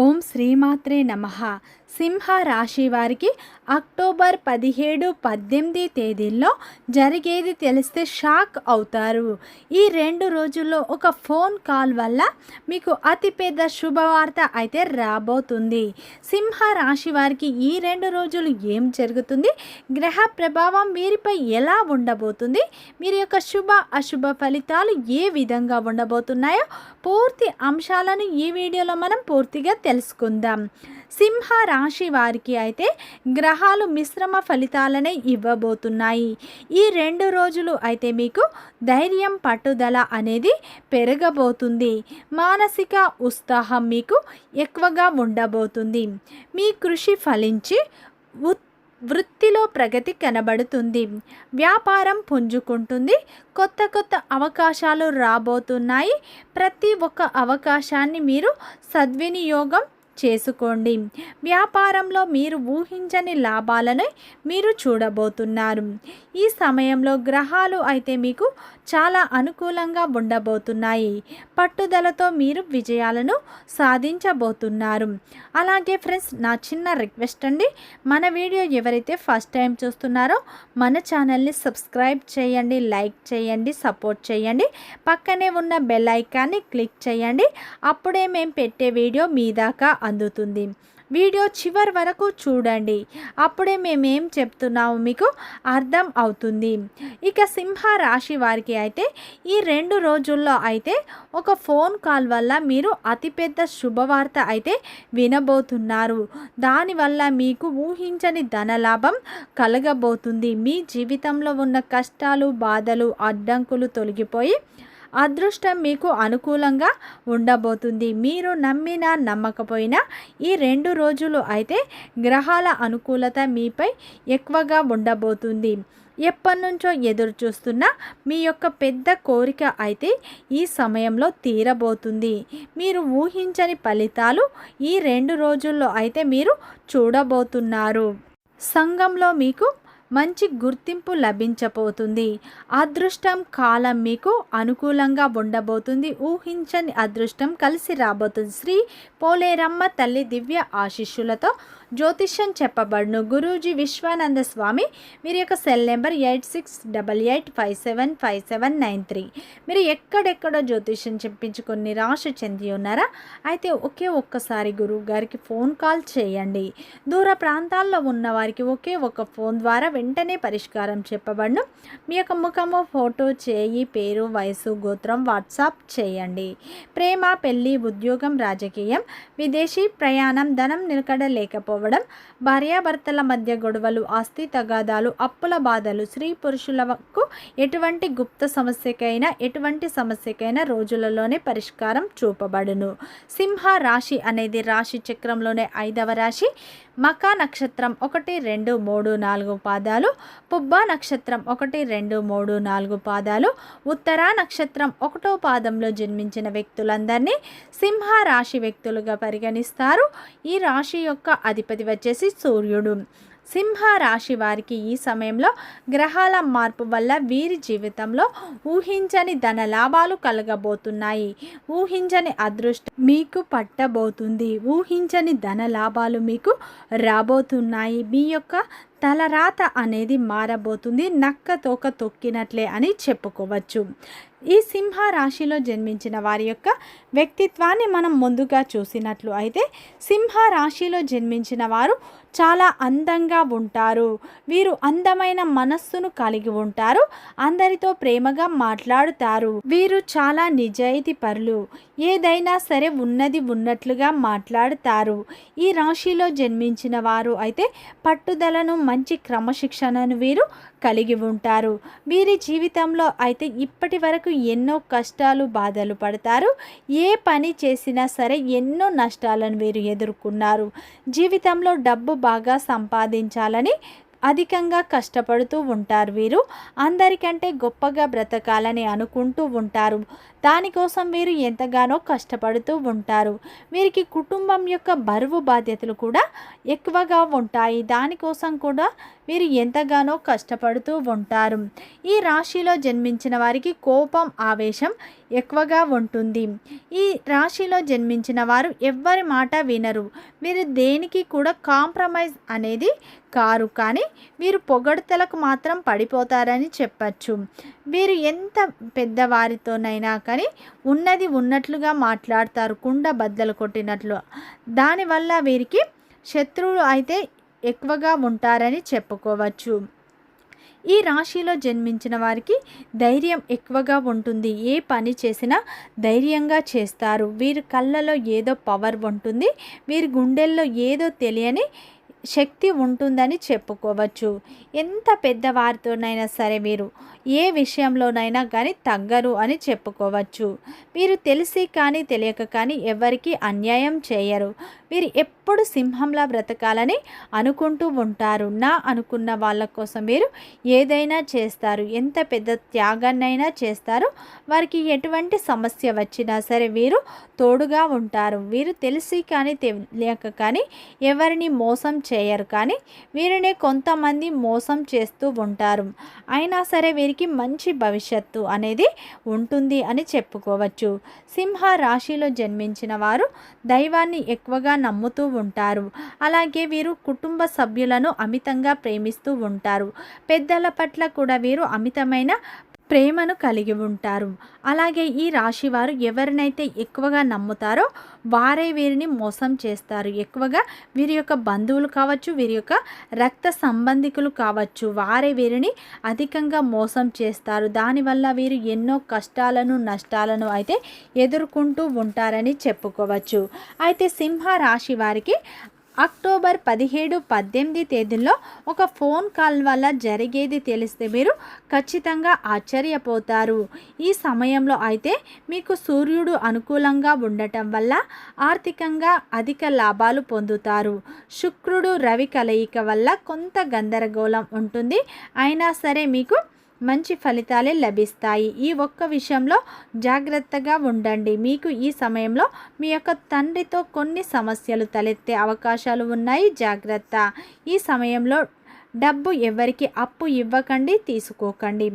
ఓం శ్రీమాత్రే నమః. సింహ రాశి వారికి అక్టోబర్ 17, 18 తేదీల్లో జరిగేది తెలిస్తే షాక్ అవుతారు. ఈ 2 రోజుల్లో ఒక ఫోన్ కాల్ వల్ల మీకు అతిపెద్ద శుభవార్త అయితే రాబోతుంది. సింహ రాశి వారికి ఈ 2 రోజులు ఏం జరుగుతుంది, గ్రహ ప్రభావం వీరిపై ఎలా ఉండబోతుంది, వీరి యొక్క శుభ అశుభ ఫలితాలు ఏ విధంగా ఉండబోతున్నాయో పూర్తి అంశాలను ఈ వీడియోలో మనం పూర్తిగా తెలుసుకుందాం. సింహ రాశి వారికి అయితే గ్రహాలు మిశ్రమ ఫలితాలనే ఇవ్వబోతున్నాయి. ఈ 2 రోజులు అయితే మీకు ధైర్యం పట్టుదల అనేది పెరగబోతుంది. మానసిక ఉత్సాహం మీకు ఎక్కువగా ఉండబోతుంది. మీ కృషి ఫలించి వృత్తిలో ప్రగతి కనబడుతుంది. వ్యాపారం పుంజుకుంటుంది. కొత్త కొత్త అవకాశాలు రాబోతున్నాయి. ప్రతి ఒక్క అవకాశాన్ని మీరు సద్వినియోగం చేసుకోండి. వ్యాపారంలో మీరు ఊహించని లాభాలను మీరు చూడబోతున్నారు. ఈ సమయంలో గ్రహాలు అయితే మీకు చాలా అనుకూలంగా ఉండబోతున్నాయి. పట్టుదలతో మీరు విజయాలను సాధించబోతున్నారు. అలాగే ఫ్రెండ్స్, నా చిన్న రిక్వెస్ట్ అండి, మన వీడియో ఎవరైతే ఫస్ట్ టైం చూస్తున్నారో మన ఛానల్ని సబ్స్క్రైబ్ చేయండి, లైక్ చేయండి, సపోర్ట్ చేయండి. పక్కనే ఉన్న బెల్ ఐకాన్ని క్లిక్ చేయండి. అప్పుడే మేము పెట్టే వీడియో మీ దాకా అందుతుంది. వీడియో చివరి వరకు చూడండి, అప్పుడే మేమేం చెప్తున్నామో మీకు అర్థం అవుతుంది. ఇక సింహ రాశి వారికి అయితే ఈ 2 రోజుల్లో అయితే ఒక ఫోన్ కాల్ వల్ల మీరు అతిపెద్ద శుభవార్త అయితే వినబోతున్నారు. దానివల్ల మీకు ఊహించని ధనలాభం కలగబోతుంది. మీ జీవితంలో ఉన్న కష్టాలు, బాధలు, అడ్డంకులు తొలగిపోయి అదృష్టం మీకు అనుకూలంగా ఉండబోతుంది. మీరు నమ్మినా నమ్మకపోయినా ఈ 2 రోజులు అయితే గ్రహాల అనుకూలత మీపై ఎక్కువగా ఉండబోతుంది. ఎప్పటి నుంచో ఎదురు చూస్తున్న మీ యొక్క పెద్ద కోరిక అయితే ఈ సమయంలో తీరబోతుంది. మీరు ఊహించని ఫలితాలు ఈ 2 రోజుల్లో అయితే మీరు చూడబోతున్నారు. సంఘంలో మీకు మంచి గుర్తింపు లభించబోతుంది. అదృష్టం కాలం మీకు అనుకూలంగా ఉండబోతుంది. ఊహించని అదృష్టం కలిసి రాబోతుంది. శ్రీ పోలేరమ్మ తల్లి దివ్య ఆశీస్సులతో జ్యోతిష్యం చెప్పబడును. గురూజీ విశ్వానంద స్వామి. వీరి యొక్క సెల్ నెంబర్ 8688575793. మీరు ఎక్కడెక్కడో జ్యోతిష్యం చెప్పించుకొని నిరాశ చెంది ఉన్నారా? అయితే ఒక్కసారి గురువు గారికి ఫోన్ కాల్ చేయండి. దూర ప్రాంతాల్లో ఉన్న వారికి ఒకే ఒక ఫోన్ ద్వారా వెంటనే పరిష్కారం చెప్పబడును. మీ యొక్క ముఖము, ఫోటో, చేయి, పేరు, వయసు, గోత్రం వాట్సాప్ చేయండి. ప్రేమ, పెళ్లి, ఉద్యోగం, రాజకీయం, విదేశీ ప్రయాణం, ధనం నిలకడ లేకపోవడం, భార్యాభర్తల మధ్య గొడవలు, ఆస్తి తగాదాలు, అప్పుల బాధలు, స్త్రీ పురుషులకు ఎటువంటి గుప్త సమస్యకైనా ఎటువంటి సమస్యకైనా రోజులలోనే పరిష్కారం చూపబడును. సింహ రాశి అనేది రాశి చక్రంలోనే 5వ రాశి. మకా నక్షత్రం 1, 2, 3, 4 పాదాలు, పుబ్బా నక్షత్రం 1, 2, 3, 4 పాదాలు, ఉత్తరా నక్షత్రం 1వ పాదంలో జన్మించిన వ్యక్తులందరినీ సింహ రాశి వ్యక్తులుగా పరిగణిస్తారు. ఈ రాశి యొక్క అధిపతి వచ్చేసి సూర్యుడు. సింహ రాశి వారికి ఈ సమయంలో గ్రహాల మార్పు వల్ల వీరి జీవితంలో ఊహించని ధన లాభాలు కలగబోతున్నాయి. ఊహించని అదృష్టం మీకు పట్టబోతుంది. ఊహించని ధన లాభాలు మీకు రాబోతున్నాయి. మీ యొక్క తలరాత అనేది మారబోతుంది. నక్క తోక తొక్కినట్లే అని చెప్పుకోవచ్చు. ఈ సింహ రాశిలో జన్మించిన వారి యొక్క వ్యక్తిత్వాన్ని మనం ముందుగా చూసినట్లు అయితే సింహ రాశిలో జన్మించిన వారు చాలా అందంగా ఉంటారు. వీరు అందమైన మనస్సును కలిగి ఉంటారు. అందరితో ప్రేమగా మాట్లాడుతారు. వీరు చాలా నిజాయితీ పరులు. ఏదైనా సరే ఉన్నది ఉన్నట్లుగా మాట్లాడుతారు. ఈ రాశిలో జన్మించిన వారు అయితే పట్టుదలను, మంచి క్రమశిక్షణను వీరు కలిగి ఉంటారు. వీరి జీవితంలో అయితే ఇప్పటి వరకు ఎన్నో కష్టాలు, బాధలు పడతారు. ఏ పని చేసినా సరే ఎన్నో నష్టాలను వీరు ఎదుర్కొన్నారు. జీవితంలో డబ్బు బాగా సంపాదించాలని అధికంగా కష్టపడుతూ ఉంటారు. వీరు అందరికంటే గొప్పగా బ్రతకాలని అనుకుంటూ ఉంటారు. దానికోసం వీరు ఎంతగానో కష్టపడుతూ ఉంటారు. వీరికి కుటుంబం యొక్క బరువు బాధ్యతలు కూడా ఎక్కువగా ఉంటాయి. దానికోసం కూడా వీరు ఎంతగానో కష్టపడుతూ ఉంటారు. ఈ రాశిలో జన్మించిన వారికి కోపం, ఆవేశం ఎక్కువగా ఉంటుంది. ఈ రాశిలో జన్మించిన వారు ఎవ్వరి మాట వినరు. వీరు దేనికి కూడా కాంప్రమైజ్ అనేది కారు. కానీ వీరు పొగడ్తలకు మాత్రం పడిపోతారని చెప్పచ్చు. వీరు ఎంత పెద్దవారితోనైనా కానీ ఉన్నది ఉన్నట్లుగా మాట్లాడతారు, కుండ బద్దలు కొట్టినట్లు. దానివల్ల వీరికి శత్రువులు అయితే ఎక్కువగా ఉంటారని చెప్పుకోవచ్చు. ఈ రాశిలో జన్మించిన వారికి ధైర్యం ఎక్కువగా ఉంటుంది. ఏ పని చేసినా ధైర్యంగా చేస్తారు. వీరి కళ్ళలో ఏదో పవర్ ఉంటుంది. వీరి గుండెల్లో ఏదో తెలియని శక్తి ఉంటుందని చెప్పుకోవచ్చు. ఎంత పెద్దవారితోనైనా సరే వీరు ఏ విషయంలోనైనా కానీ తగ్గరు అని చెప్పుకోవచ్చు. వీరు తెలిసి కానీ తెలియక కానీ ఎవరికి అన్యాయం చేయరు. వీరు ఎప్పుడు సింహంలా బ్రతకాలని అనుకుంటూ ఉంటారు. నా అనుకున్న వాళ్ళ కోసం వీరు ఏదైనా చేస్తారు. ఎంత పెద్ద త్యాగాన్నైనా చేస్తారు. వారికి ఎటువంటి సమస్య వచ్చినా సరే వీరు తోడుగా ఉంటారు. వీరు తెలిసి కానీ తెలియక కానీ ఎవరిని మోసం చేయరు. కానీ వీరిని కొంతమంది మోసం చేస్తూ ఉంటారు. అయినా సరే వీరికి మంచి భవిష్యత్తు అనేది ఉంటుంది అని చెప్పుకోవచ్చు. సింహ రాశిలో జన్మించిన వారు దైవాన్ని ఎక్కువగా నమ్ముతూ ఉంటారు. అలాగే వీరు కుటుంబ సభ్యులను అమితంగా ప్రేమిస్తూ ఉంటారు. పెద్దల పట్ల కూడా వీరు అమితమైన ప్రేమను కలిగి ఉంటారు. అలాగే ఈ రాశి వారు ఎవరినైతే ఎక్కువగా నమ్ముతారో వారే వీరిని మోసం చేస్తారు. ఎక్కువగా వీరి యొక్క బంధువులు కావచ్చు, వీరి యొక్క రక్త సంబంధికులు కావచ్చు, వారే వీరిని అధికంగా మోసం చేస్తారు. దానివల్ల వీరు ఎన్నో కష్టాలను, నష్టాలను అయితే ఎదుర్కొంటూ ఉంటారని చెప్పుకోవచ్చు. అయితే సింహ రాశి వారికి అక్టోబర్ 17, 18 తేదీల్లో ఒక ఫోన్ కాల్ వల్ల జరిగేది తెలిస్తే మీరు ఖచ్చితంగా ఆశ్చర్యపోతారు. ఈ సమయంలో అయితే మీకు సూర్యుడు అనుకూలంగా ఉండటం వల్ల ఆర్థికంగా అధిక లాభాలు పొందుతారు. శుక్రుడు రవి కలయిక వల్ల కొంత గందరగోళం ఉంటుంది. అయినా సరే మీకు మంచి ఫలితాలే లభిస్తాయి. ఈ ఒక్క విషయంలో జాగ్రత్తగా ఉండండి. మీకు ఈ సమయంలో మీ యొక్క తండ్రితో కొన్ని సమస్యలు తలెత్తే అవకాశాలు ఉన్నాయి. జాగ్రత్త. ఈ సమయంలో డబ్బు ఎవరికి అప్పు ఇవ్వకండి, తీసుకోకండి.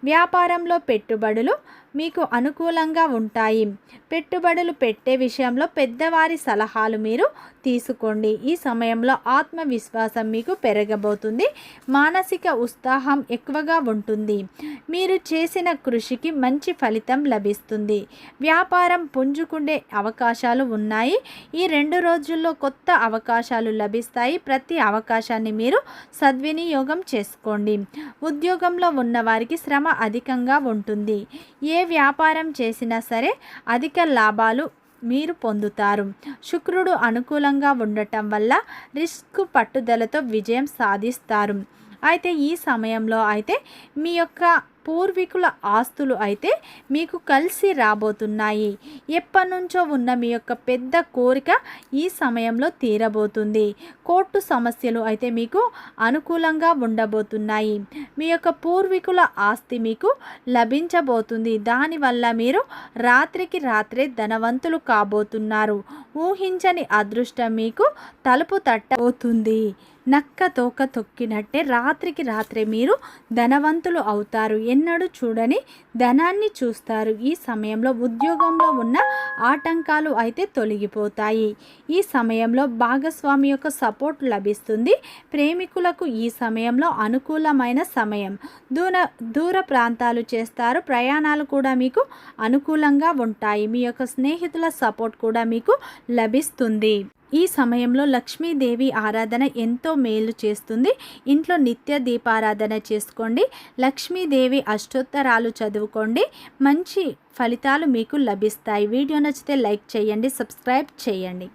వ్యాపారంలో పెట్టుబడులు మీకు అనుకూలంగా ఉంటాయి. పెట్టుబడులు పెట్టే విషయంలో పెద్దవారి సలహాలు మీరు తీసుకోండి. ఈ సమయంలో ఆత్మవిశ్వాసం మీకు పెరగబోతుంది. మానసిక ఉత్సాహం ఎక్కువగా ఉంటుంది. మీరు చేసిన కృషికి మంచి ఫలితం లభిస్తుంది. వ్యాపారం పుంజుకునే అవకాశాలు ఉన్నాయి. ఈ 2 రోజుల్లో కొత్త అవకాశాలు లభిస్తాయి. ప్రతి అవకాశాన్ని మీరు సద్వినియోగం చేసుకోండి. ఉద్యోగంలో ఉన్నవారికి శ్రమ అధికంగా ఉంటుంది. ఏ వ్యాపారం చేసినా సరే అధిక లాభాలు మీరు పొందుతారు. శుక్రుడు అనుకూలంగా ఉండటం వల్ల రిస్క్ పట్టుదలతో విజయం సాధిస్తారు. అయితే ఈ సమయంలో అయితే మీ యొక్క పూర్వీకుల ఆస్తులు అయితే మీకు కలిసి రాబోతున్నాయి. ఎప్పటి నుంచో ఉన్న మీ యొక్క పెద్ద కోరిక ఈ సమయంలో తీరబోతుంది. కోర్టు సమస్యలు అయితే మీకు అనుకూలంగా ఉండబోతున్నాయి. మీ యొక్క పూర్వీకుల ఆస్తి మీకు లభించబోతుంది. దానివల్ల మీరు రాత్రికి రాత్రే ధనవంతులు కాబోతున్నారు. ఊహించని అదృష్టం మీకు తలుపు తట్టబోతుంది. నక్క తోక తొక్కినట్టే రాత్రికి రాత్రే మీరు ధనవంతులు అవుతారు. ఎన్నడూ చూడని ధనాన్ని చూస్తారు. ఈ సమయంలో ఉద్యోగంలో ఉన్న ఆటంకాలు అయితే తొలగిపోతాయి. ఈ సమయంలో భాగస్వామి యొక్క సపోర్ట్ లభిస్తుంది. ప్రేమికులకు ఈ సమయంలో అనుకూలమైన సమయం. దూర ప్రాంతాలు చేస్తారు. ప్రయాణాలు కూడా మీకు అనుకూలంగా ఉంటాయి. మీ యొక్క స్నేహితుల సపోర్ట్ కూడా మీకు లభిస్తుంది. ఈ సమయంలో లక్ష్మీదేవి ఆరాధన ఎంతో మేలు చేస్తుంది. ఇంట్లో నిత్య దీపారాధన చేసుకోండి. లక్ష్మీదేవి అష్టోత్తరాలు చదువుకోండి. మంచి ఫలితాలు మీకు లభిస్తాయి. వీడియో నచ్చితే లైక్ చేయండి, సబ్స్క్రైబ్ చేయండి.